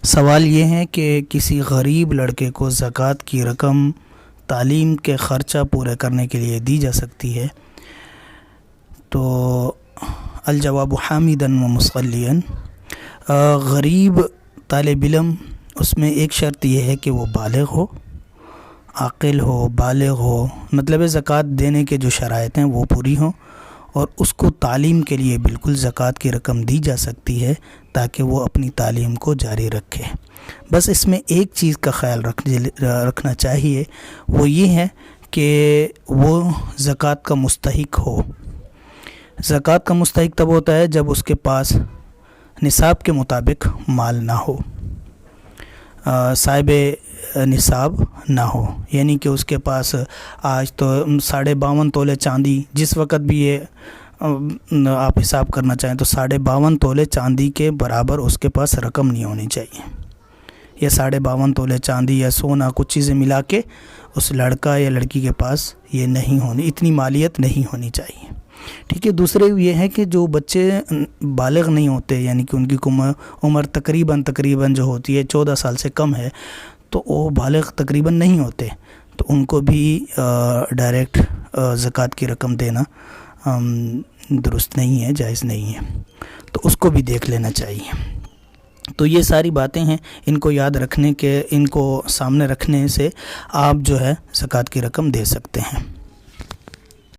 سوال یہ ہے کہ کسی غریب لڑکے کو زکوٰۃ کی رقم تعلیم کے خرچہ پورے کرنے کے لیے دی جا سکتی ہے؟ تو الجواب حامداً و مصلیاً، غریب طالب علم اس میں ایک شرط یہ ہے کہ وہ بالغ ہو، عاقل ہو، بالغ ہو، مطلب زکوٰۃ دینے کے جو شرائط ہیں وہ پوری ہوں، اور اس کو تعلیم کے لیے بالکل زکوٰۃ کی رقم دی جا سکتی ہے تاکہ وہ اپنی تعلیم کو جاری رکھے۔ بس اس میں ایک چیز کا خیال رکھنا چاہیے، وہ یہ ہے کہ وہ زکوٰۃ کا مستحق ہو۔ زکوٰۃ کا مستحق تب ہوتا ہے جب اس کے پاس نصاب کے مطابق مال نہ ہو، صاحب نصاب نہ ہو، یعنی کہ اس کے پاس آج تو 52.5 تولے چاندی، جس وقت بھی یہ آپ حساب کرنا چاہیں تو 52.5 تولے چاندی کے برابر اس کے پاس رقم نہیں ہونی چاہیے۔ یہ 52.5 تولے چاندی یا سونا کچھ چیزیں ملا کے اس لڑکا یا لڑکی کے پاس یہ نہیں ہونی، اتنی مالیت نہیں ہونی چاہیے، ٹھیک ہے۔ دوسرے یہ ہے کہ جو بچے بالغ نہیں ہوتے، یعنی کہ ان کی عمر تقریباً جو ہوتی ہے 14 سال سے کم ہے، تو وہ بالغ تقریباً نہیں ہوتے، تو ان کو بھی ڈائریکٹ زکوٰۃ کی رقم دینا درست نہیں ہے، جائز نہیں ہے، تو اس کو بھی دیکھ لینا چاہیے۔ تو یہ ساری باتیں ہیں، ان کو یاد رکھنے کے، ان کو سامنے رکھنے سے آپ جو ہے زکوٰۃ کی رقم دے سکتے ہیں۔